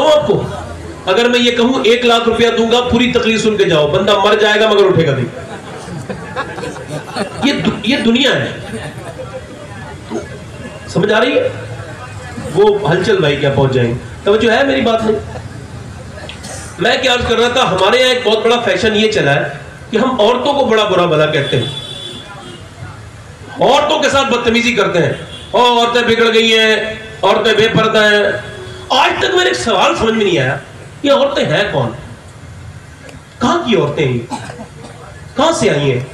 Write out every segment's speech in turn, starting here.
आपको अगर मैं ये कहूं 1 लाख रुपया दूंगा, पूरी तकलीफ सुन के जाओ, बंदा मर जाएगा मगर उठेगा नहीं। ये दुनिया है, समझ आ रही है? वो हलचल भाई क्या पहुंच जाएंगे, तवज्जो है मेरी बात में? मैं क्या अर्ज कर रहा था, हमारे यहाँ एक बहुत बड़ा फैशन ये चला है कि हम औरतों को बड़ा बुरा भला कहते हैं, औरतों के साथ बदतमीजी करते हैं, और औरतें बिगड़ गई हैं, औरतें बेपर्दा हैं। आज तक मेरे एक सवाल समझ में नहीं आया, ये औरतें हैं कौन? कहां की औरतें हैं? कहां से आई हैं?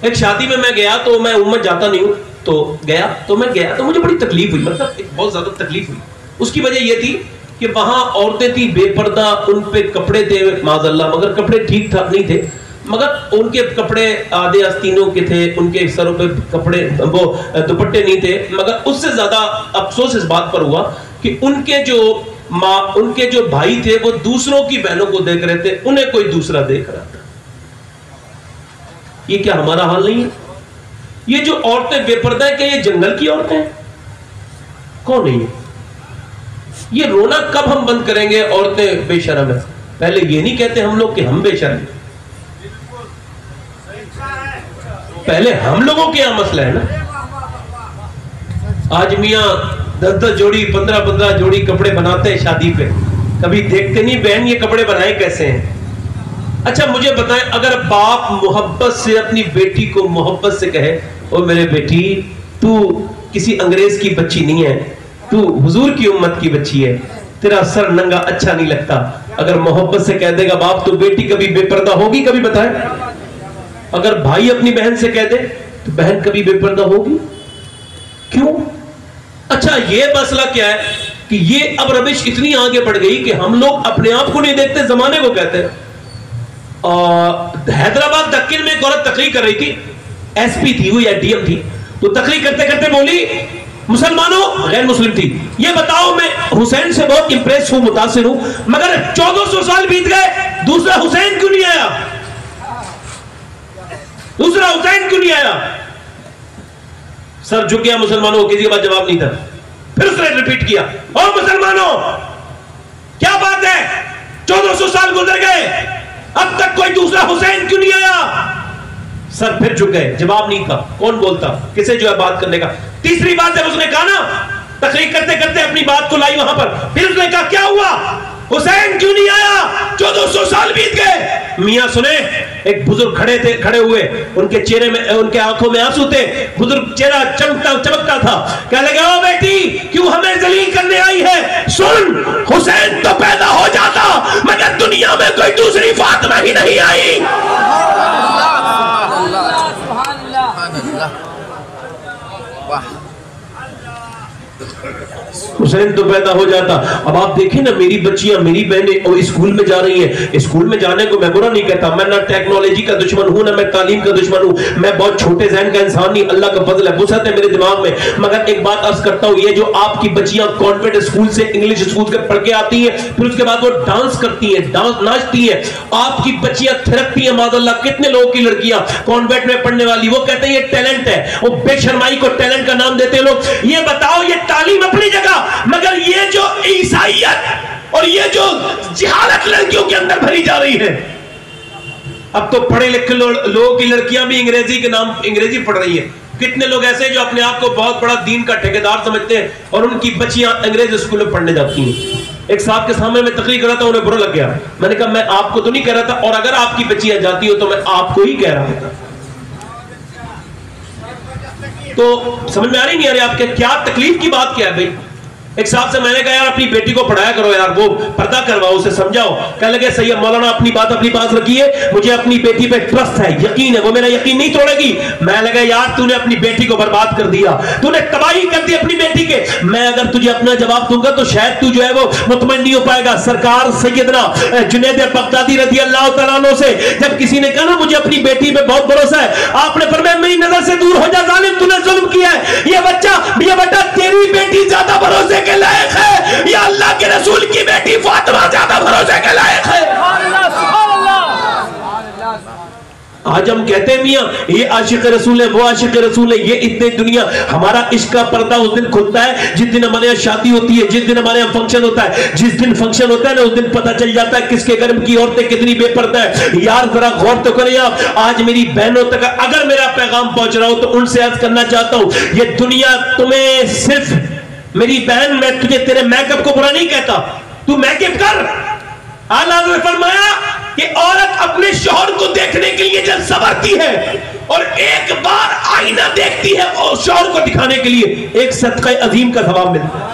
एक शादी में मैं गया, तो मैं उम्मत जाता नहीं हूं, तो गया तो मुझे बड़ी तकलीफ हुई, मतलब बहुत ज्यादा तकलीफ हुई। उसकी वजह यह थी कि वहां औरतें थी बेपर्दा, उन पे कपड़े थे माज़अल्लाह, मगर कपड़े ठीक ठाक नहीं थे, मगर उनके कपड़े आधे आस्तीनों के थे, उनके सरों पे कपड़े वो दुपट्टे नहीं थे। मगर उससे ज्यादा अफसोस इस बात पर हुआ कि उनके जो भाई थे वो दूसरों की बहनों को देख रहे थे, उन्हें कोई दूसरा देख रहा था। ये क्या हमारा हाल नहीं है? ये जो औरतें बेपर्दा है, क्या ये जंगल की औरतें हैं? कौन नहीं है? ये रोना कब हम बंद करेंगे औरतें बेशर्म है? पहले ये नहीं कहते हम लोग कि हम बेशर्म हैं, पहले हम लोगों के यहां मसला है ना। आज मियां 10-10 जोड़ी 15-15 जोड़ी कपड़े बनाते हैं शादी पे, कभी देखते नहीं बहन ये कपड़े बनाए कैसे हैं। अच्छा मुझे बताएं, अगर बाप मोहब्बत से अपनी बेटी को मोहब्बत से कहे, ओ मेरे बेटी तू किसी अंग्रेज की बच्ची नहीं है, तू हुजूर की उम्मत की बच्ची है, तेरा सर नंगा अच्छा नहीं लगता, अगर मोहब्बत से कह देगा बाप, तो बेटी कभी बेपर्दा होगी? कभी बताएं? अगर भाई अपनी बहन से कह दे तो बहन कभी बेपर्दा होगी? क्यों? अच्छा ये मसला क्या है कि ये अब रविश इतनी आगे बढ़ गई कि हम लोग अपने आप को नहीं देखते, जमाने को कहते हैं। हैदराबाद दक्कन में एक औरत तकरीर कर रही थी, एसपी थी वो या डीएम थी, तो तकरीर करते करते बोली, मुसलमानों, गैर मुस्लिम थी, ये बताओ मैं हुसैन से बहुत इंप्रेस हूं, मुतासिर हूं, मगर 1400 साल बीत गए, दूसरा हुसैन क्यों नहीं आया? दूसरा हुसैन क्यों नहीं आया? सर झुक गया मुसलमानों, किसी के पास जवाब नहीं था। फिर उसने रिपीट किया, ओ मुसलमानों क्या बात है, 1400 साल गुजर गए, अब तक कोई दूसरा हुसैन क्यों नहीं आया? सर फिर झुक गए, जवाब नहीं था, कौन बोलता, किसे जो है बात करने का। तीसरी बात जब उसने कहा ना, तकरीर करते करते अपनी बात को लाई वहां पर, फिर उसने कहा क्या हुआ, हुसैन क्यों नहीं आया, 1400 साल बीत गए। मियां सुने, एक बुजुर्ग खड़े हुए, उनके चेहरे में, उनके आंखों में आंसू थे, बुजुर्ग चेहरा चमकता था, कहने लगे, ओ बेटी क्यों हमें जलील करने आई है, सुन हुसैन तो पैदा हो जाता, मगर दुनिया में कोई दूसरी फातिमा ही नहीं आई। हुसैन तो पैदा हो जाता। अब आप देखें ना, मेरी बच्चियां, मेरी बहनें और स्कूल में जा रही हैं, स्कूल में जाने को मैं बुरा नहीं कहता, मैं ना टेक्नोलॉजी का दुश्मन हूं, ना मैं तालीम का दुश्मन हूं, मैं बहुत छोटे ज़हन का इंसान नहीं, अल्लाह का फजल है, वुसअत है मेरे दिमाग में। मगर एक बात अर्ज करता हूं, ये जो आपकी बच्चियां कॉन्वेंट स्कूल से, इंग्लिश स्कूल से पढ़ के आती हैं, फिर उसके बाद वो डांस करती हैं, नाचती हैं, आपकी बच्चियां थिरकती हैं, माज़अल्लाह। कितने लोगों की लड़कियां कॉन्वेंट में पढ़ने वाली, वो कहते हैं ये टैलेंट है, वो बेशर्माई को टैलेंट का नाम देते हैं लोग। ये बताओ, ये तालीम अपनी जगह, मगर ये जो ईसाइयत और ये जो जिहालत लड़कियों के अंदर भरी जा रही है, अब तो पढ़े लिखे लोगों की लड़कियां भी अंग्रेजी के नाम अंग्रेजी पढ़ रही हैं। कितने लोग ऐसे जो अपने आप को बहुत बड़ा दीन का ठेकेदार समझते हैं और उनकी बच्चियां अंग्रेजी स्कूल में पढ़ने जाती हैं। एक साहब के सामने मैं तकरीर कर रहा था, उन्हें बुरा लग गया, मैंने कहा मैं आपको तो नहीं कह रहा था, और अगर आपकी बच्चियां जाती हो तो मैं आपको ही कह रहा था। तो समझ में आ रही नहीं आ रही आपके, क्या तकलीफ की बात क्या है भाई? एक साहब से मैंने कहा यार अपनी बेटी को पढ़ाया करो यार, वो पर्दा करवाओ, उसे समझाओ। कहने लगे सही है मौलाना, अपनी बात अपनी पास रखिए, मुझे अपनी बेटी पे ट्रस्ट है, यकीन है, वो मेरा यकीन नहीं तोड़ेगी। मैं लगा यार तूने अपनी बेटी को बर्बाद कर दिया, तूने तबाही कर दी अपनी बेटी के। मैं अगर तुझे अपना जवाब दूंगा तो शायद तू जो है वो मुतमईन नहीं हो पाएगा। सरकार सैयदना जुनैद बगदादी रज़ी अल्लाह तआला अन्हु से जब किसी ने कहा ना मुझे अपनी बेटी पे बहुत भरोसा है, आपने फरमाया मेरी नजर से दूर हो जा जालिम, तूने जुल्म किया है। ये बेटा तेरी बेटी ज्यादा भरोसे के लायक है या अल्लाह के रसूल की बेटी फातिमा ज्यादा भरोसे के लायक है? आज हम कहते हैं मियाँ ये आशिक रसूल है, वो आशिक रसूल है, ये इतने दुनिया। हमारा इश्क का पर्दा उस दिन खुलता है जिस दिन हमारे यहाँ शादी होती है, जिस दिन हमारे यहाँ फंक्शन होता है। जिस दिन फंक्शन होता है ना, उस दिन पता चल जाता है किसके घर की औरतें कितनी बेपर्दा है। यार जरा गौर तो करें आप। आज मेरी बहनों तक अगर मेरा पैगाम पहुंच रहा हो तो उनसे अर्ज करना चाहता हूं, ये दुनिया तुम्हें सिर्फ, मेरी बहन मैं तुझे तेरे मेकअप को बुरा नहीं कहता, तू मेकअप कर। आला ने फरमाया कि औरत अपने शौहर को देखने के लिए जब संवरती है और एक बार आईना देखती है और शौहर को दिखाने के लिए, एक सदका अजीम का सवाब मिलता है।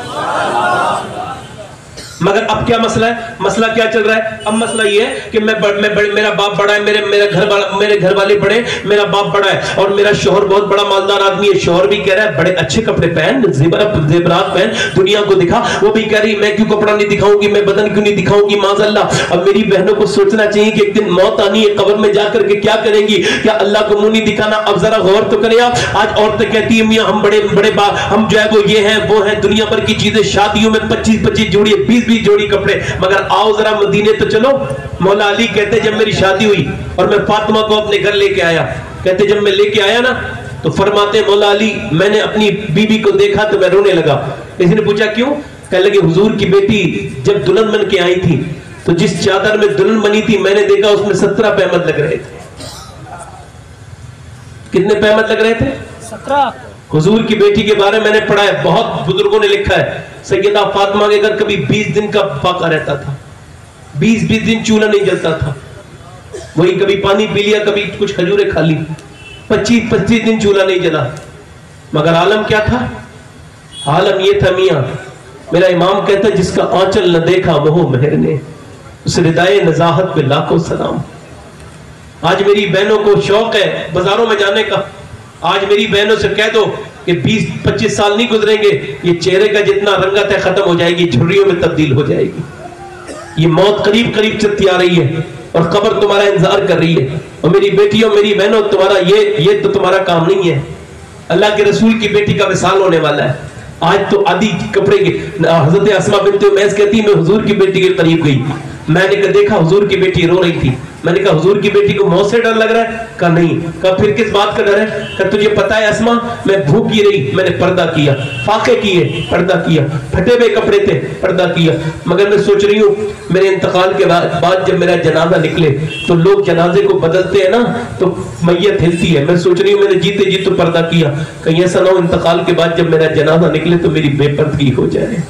मगर अब क्या मसला है? मसला क्या चल रहा है? अब मसला ये है कि मेरा बाप बड़ा है, मेरे घर वाले बड़े, मेरा बाप बड़ा है और मेरा शौहर बहुत बड़ा मालदार आदमी है। शौहर भी कह रहा है बड़े अच्छे कपड़े पहन, जेवरात पहन, दुनिया को दिखा। वो भी कह रही मैं क्यों कपड़ा नहीं दिखाऊंगी, मैं बदन क्यों नहीं दिखाऊंगी, माज़अल्लाह। अब मेरी बहनों को सोचना चाहिए कि एक दिन मौत आनी है, कब्र में जाकर के क्या करेंगी, क्या अल्लाह को मुंह नहीं दिखाना। अब जरा गौर तो करें आप। आज औरतें कहती है मियां हम बड़े बड़े हम जो है वो ये हैं वो हैं, दुनिया भर की चीजें, शादियों में 25-25 जोड़ी 20 जोड़ी कपड़े। मगर आओ जरा मदीने तो चलो। मौला अली कहते जब मेरी शादी हुई और मैं फातिमा को अपने घर लेके आया, कहते जब मैं लेके आया ना तो फरमाते मौला अली मैंने अपनी बीबी को देखा तो मैं रोने लगा। किसी ने पूछा क्यों? कहने लगे हुजूर की बेटी जब दुल्हन बन के आई थी तो जिस चादर में दुल्हन बनी थी मैंने देखा उसमें 17 पैमद लग रहे थे। कितने पैमद लग रहे थे? 17। हुजूर की बेटी के बारे में मैंने पढ़ा है, बहुत बुजुर्गों ने लिखा है, सैयदा फातिमा के घर कभी 20 दिन का फाका रहता था, 20 दिन चूल्हा नहीं जलता था, वही कभी पानी पी लिया, कभी कुछ खजूरें खा ली, 25 दिन चूल्हा नहीं जला। मगर आलम क्या था? आलम ये था मियां, मेरा इमाम कहता है जिसका आंचल न देखा वो मेहर ने, उस रिदाए नजाहत पे लाखों सलाम। आज मेरी बहनों को शौक है बाजारों में जाने का। आज मेरी बहनों से कह दो कि 20-25 साल नहीं गुजरेंगे, ये चेहरे का जितना रंगत है खत्म हो जाएगी, झुर्रियों में तब्दील हो जाएगी। ये मौत करीब करीब चलती आ रही है और कब्र तुम्हारा इंतजार कर रही है। और मेरी बेटियों मेरी बहनों तुम्हारा ये तो तुम्हारा काम नहीं है। अल्लाह के रसूल की बेटी का विसाल होने वाला है। आज तो आदि कपड़े के हजरत अस्मा बिन्त उमैस कहती मैं हुजूर की बेटी के करीब गई, मैंने देखा हुजूर की बेटी रो रही थी। मैंने कहा हुजूर की बेटी को मौत से डर लग रहा है? कहा नहीं। कहा फिर किस बात का डर है? कहा तुझे पता है अस्मा मैं भूखी रही, मैंने पर्दा किया, फाके किए, पर्दा किया, फटे हुए कपड़े थे, पर्दा किया। मगर मैं सोच रही हूँ मेरे इंतकाल के बाद जब मेरा जनाजा निकले तो लोग जनाजे को बदलते हैं ना तो मैयत हिलती है। मैं सोच रही हूँ मैंने जीते जी तो पर्दा किया, कहीं ऐसा ना हो इंतकाल के बाद जब मेरा जनाजा निकले तो मेरी बेपर्दगी हो जाए।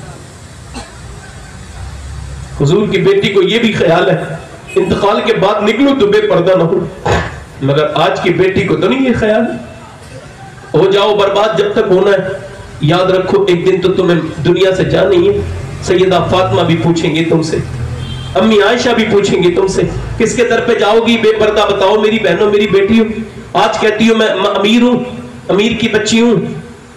हुजूर की बेटी को यह भी ख्याल है इंतकाल के बाद निकलूं तो बेपर्दा ना हो, मगर आज की बेटी को तो नहीं ये ख्याल। हो जाओ बर्बाद जब तक होना है। याद रखो एक दिन तो तुम्हें दुनिया से जाना ही है। सैयदा फातिमा भी पूछेंगे तुमसे, अम्मी आयशा भी पूछेंगे तुमसे, किसके दर पे जाओगी बेपर्दा? बताओ मेरी बहनों मेरी बेटियों। आज कहती हूँ मैं अमीर हूँ, अमीर की बच्ची हूँ,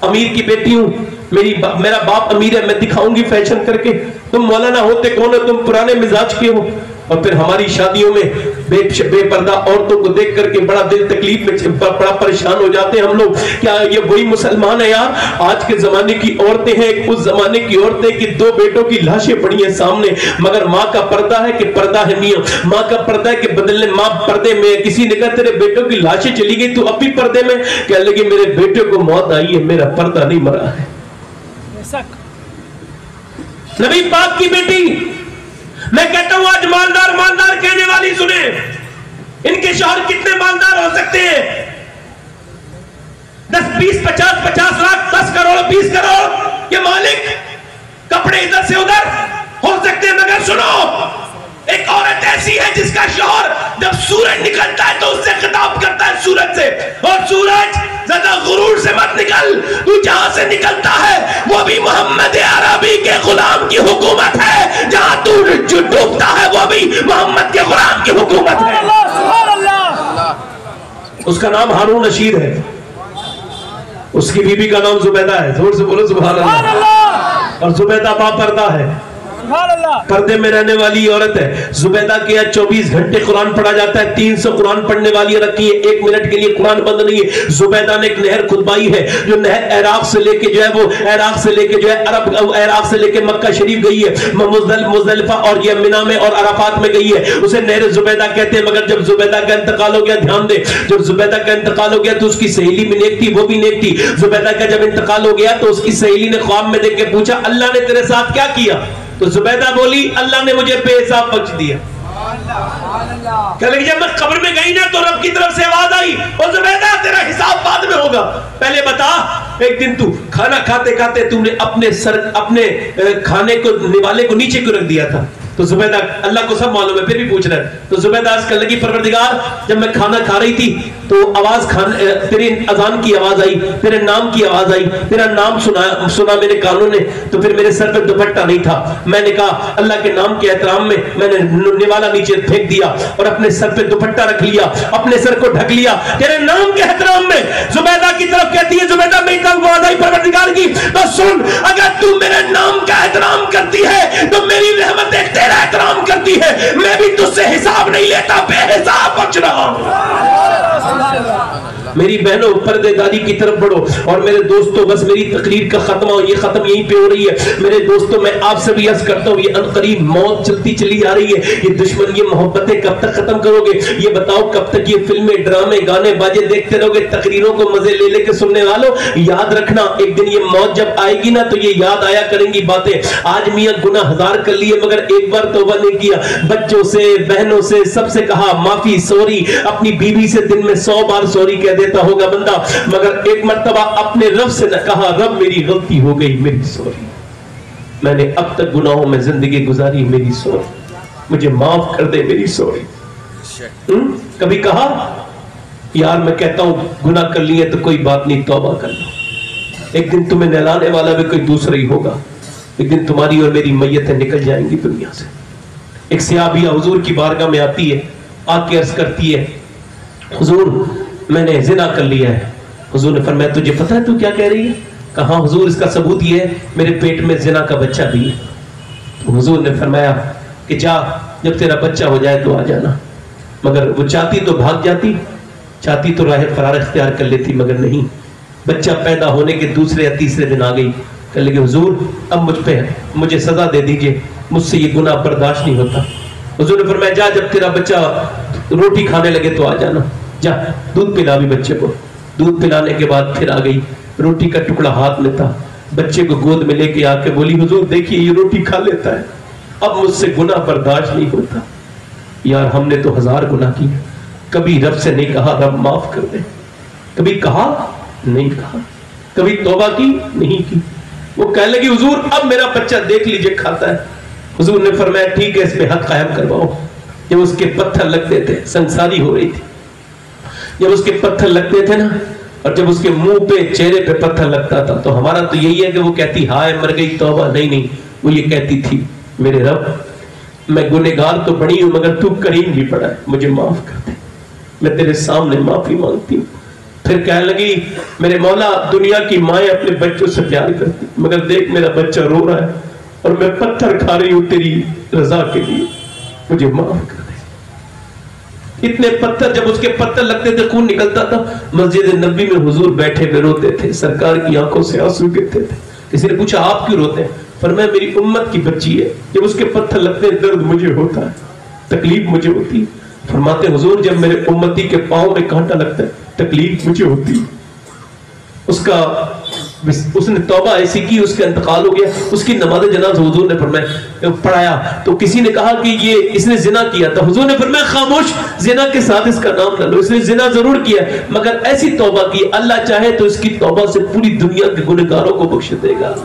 अमीर की बेटी हूँ, मेरा बाप अमीर है, मैं दिखाऊंगी फैशन करके। तुम मौलाना होते कौन हो? तुम पुराने मिजाज के हो। और फिर हमारी शादियों में बेपर्दा औरतों को देख करके बड़ा दिल तकलीफ में बड़ा परेशान हो जाते हैं हम लोग। क्या ये वही मुसलमान है यार? आज के जमाने की औरतें हैं उस जमाने की औरतें की 2 बेटों की लाशें पड़ी हैं सामने, मगर माँ का पर्दा है कि पर्दा है मियाँ, माँ का पर्दा है कि बदलने माँ पर्दे में। किसी ने कहा तेरे बेटों की लाशें चली गई, तू अब भी पर्दे में? कह लगे मेरे बेटे को मौत आई है, मेरा पर्दा नहीं मरा है। नबी पाक की बेटी, मैं कहता हूं आज मालदार मालदार कहने वाली सुने, इनके शौहर कितने मालदार हो सकते हैं? 10, 20, 50 लाख, 10 करोड़, 20 करोड़ के मालिक, कपड़े इधर से उधर हो सकते हैं। मगर सुनो, एक औरत ऐसी है जिसका शौहर जब सूरज निकलता है तो उससे खिताब करता है सूरज से, और सूरज ज्यादा गुरूर से मत निकल, तू जहां से निकलता है वो भी मोहम्मद अरबी के गुलाम की हुकूमत है, जहां तू डूबता है वो भी मोहम्मद के गुलाम की हुकूमत है। उसका नाम हारून रशीद है, उसकी बीबी का नाम जुबैदा है। जोर से बोलो सुभान अल्लाह। और जुबैदा बापर्दा है, पर्दे में रहने वाली औरत है। जुबैदा के यहाँ 24 घंटे कुरान पढ़ा जाता है, 300 कुरान पढ़ने वाली रखी है, 1 मिनट के लिए कुरान बंद नहीं है। जुबैदा ने एक नहर खुदवाई है, जो नहर इराक से लेके जो है वो इराक से लेके जो है अरब इराक से लेके मक्का शरीफ गई है, मुज़दलिफा और ये मिना में और अराफात में गई है, उसे नहर जुबैदा कहते हैं। मगर जब जुबैदा का इंतकाल हो गया, ध्यान दे, जब जुबैदा का इंतकाल हो गया तो उसकी सहेली भी नेक थी, वो भी नेक थी। जुबैदा का जब इंतकाल हो गया तो उसकी सहेली ने ख्वाब में देख के पूछा, अल्लाह ने तेरे साथ क्या किया? तो जुबैदा बोली, अल्लाह ने मुझे बेहिसाब बख्श दिया। जब मैं कब्र में गई ना तो रब की तरफ से आवाज आई, ओ जुबैदा तेरा हिसाब बाद में होगा, पहले बता एक दिन तू खाना खाते खाते तूने अपने खाने को निवाले को नीचे क्यों रख दिया था? तो जुबैदा, अल्लाह को सब मालूम है फिर भी पूछ रहा है। तो जुबैदा अर्ज़ करने लगी, परवरदिगार जब मैं खाना खा रही थी तो आवाज तेरी अजान की आवाज आई, तेरे नाम की आवाज आई, तेरा नाम सुना मेरे कानों ने, तो फिर मेरे सर पे दुपट्टा नहीं था, मैंने कहा अल्लाह के नाम के एहतराम में मैंने निवाला नीचे फेंक दिया और अपने सर पे दुपट्टा रख लिया, अपने सर को ढक लिया तेरे नाम के एहतराम में। जुबैदा की तरफ कहती है, जुबैदा मेरी तरफ आवाज आई परवरदिगार की, तो सुन, अगर तू मेरे नाम का एहतराम करती है तो मेरी रहमत तेरा एहतराम करती है, मैं भी तुझसे हिसाब नहीं लेता, बेहिसाब बच रहा हूं। मेरी बहनों पर्देदारी की तरफ बढ़ो। और मेरे दोस्तों, बस मेरी तकरीर का खत्मा ये खत्म यहीं पे हो रही है। मेरे दोस्तों, मैं आपसे भी अर्ज करता हूँ, ये अनकरीब मौत चलती चली आ रही है। ये दुश्मन, ये मोहब्बतें कब तक खत्म करोगे? ये बताओ कब तक ये फिल्में, ड्रामे, गाने, बाजे देखते रहोगे? तकरीरों को मजे ले लेके सुनने वालों, याद रखना एक दिन ये मौत जब आएगी ना तो ये याद आया करेंगी बातें। आज मियां गुनाह हजार कर लिए मगर एक बार तौबा नहीं किया। बच्चों से, बहनों से, सबसे कहा माफी, सॉरी। अपनी बीवी से दिन में 100 बार सॉरी कह देता होगा बंदा, मगर एक मर्तबा अपने रब से न कहा, रब मेरी गलती हो गई, मेरी सॉरी, मैंने अब तक गुनाहों में जिंदगी गुजारी, मेरी सॉरी, मुझे माफ कर दे, मेरी सॉरी। कभी कहा यार मैं कहता हूं गुनाह कर लिए तो कोई बात नहीं, तौबा कर लो, एक दिन तुम्हें नहलाने वाला भी कोई दूसरा ही होगा, एक दिन तुम्हारी और मेरी मैयतें निकल जाएंगी दुनिया से। एक सहाबिया हुजूर की बारगाह में आती है, आके अर्ज करती है, हुजूर मैंने जिना कर लिया है। हुजूर ने फरमाया तुझे पता है तू क्या कह रही है? कहा हुजूर इसका सबूत ये है, मेरे पेट में जिना का बच्चा भी है। तो हुजूर ने फरमाया कि जा, जब तेरा बच्चा हो जाए तो आ जाना। मगर वो चाहती तो भाग जाती, चाहती तो राह फरार इख्तियार कर लेती, मगर नहीं, बच्चा पैदा होने के दूसरे या तीसरे दिन आ गई। कह लगे हुजूर अब मुझे सजा दे दीजिए, मुझसे ये गुनाह बर्दाश्त नहीं होता। हुजूर ने फरमाया जा, जब तेरा बच्चा रोटी खाने लगे तो आ जाना, जा दूध पिला भी बच्चे को। दूध पिलाने के बाद फिर आ गई, रोटी का टुकड़ा हाथ में था, बच्चे को गोद में लेके आके बोली हुजूर देखिए ये रोटी खा लेता है, अब मुझसे गुनाह बर्दाश्त नहीं होता। यार हमने तो 1000 गुनाह किए, कभी रब से नहीं कहा रब माफ कर दे, कभी कहा नहीं कहा, कभी तौबा की नहीं की। वो कहने लगी हुजूर अब मेरा बच्चा देख लीजिए खाता है। हुजूर ने फरमाया ठीक है, इस पे हद कायम करवाओ। जब उसके पत्थर लगते थे, संसारी हो रही थी, जब उसके पत्थर लगते थे ना, और जब उसके मुंह पे, चेहरे पे पत्थर लगता था, तो हमारा तो यही है कि वो कहती हाय मर गई तौबा, नहीं, वो ये कहती थी मेरे रब मैं गुनहगार तो बड़ी हूं मगर तू करीम भी पड़ा है, मुझे माफ कर दे, मैं तेरे सामने माफी मांगती हूँ। फिर कहने लगी मेरे मौला दुनिया की माएं अपने बच्चों से प्यार करती, मगर देख मेरा बच्चा रो रहा है और मैं पत्थर खा रही हूं तेरी रजा के लिए, मुझे माफ कर दे। इतने पत्थर, जब उसके पत्थर लगते थे खून निकलता था। मस्जिद नबी में हुजूर बैठे हुए रोते थे, सरकार की आंखों से आंसू गिरते थे। किसी ने पूछा आप क्यों रोते हैं? फरमाया मेरी उम्मत की बच्ची है, जब उसके पत्थर लगते हैं दर्द मुझे होता है, तकलीफ मुझे होती है। फरमाते हुजूर जब मेरे उम्मती के पांव में कांटा लगता है तकलीफ मुझे होती है। उसने तौबा ऐसी की, उसका इंतकाल हो गया, उसकी नमाज जनाज़ा हुजूर ने फरमाया पढ़ाया, तो किसी ने कहा कि ये इसने जिना किया था। हुजूर ने फरमाया खामोश, जिना के साथ इसका नाम न लो, इसने जिना जरूर किया मगर ऐसी तौबा की, अल्लाह चाहे तो इसकी तौबा से पूरी दुनिया के गुनहगारों को बख्श देगा।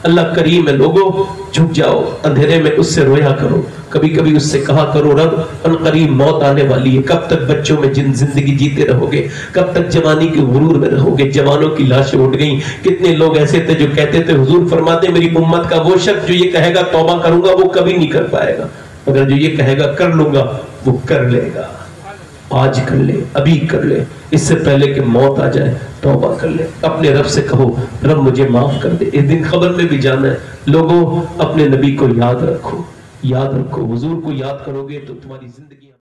अल्लाह करीम है, लोगों झुक जाओ, अंधेरे में उससे रोया करो, कभी कभी उससे कहा करो रब अनकरीब मौत आने वाली है, कब तक बच्चों में जिंदगी जीते रहोगे, कब तक जवानी के गुरूर में रहोगे। जवानों की लाशें उठ गई। कितने लोग ऐसे थे जो कहते थे, हुजूर फरमाते मेरी उम्मत का वो शख्स जो ये कहेगा तौबा करूंगा वो कभी नहीं कर पाएगा, मगर जो ये कहेगा कर लूंगा वो कर लेगा। आज कर ले, अभी कर ले, इससे पहले कि मौत आ जाए तौबा कर ले। अपने रब से कहो, रब मुझे माफ कर दे। इस दिन खबर में भी जाना है। लोगों, अपने नबी को याद रखो, याद रखो। हुजूर को याद करोगे तो तुम्हारी जिंदगी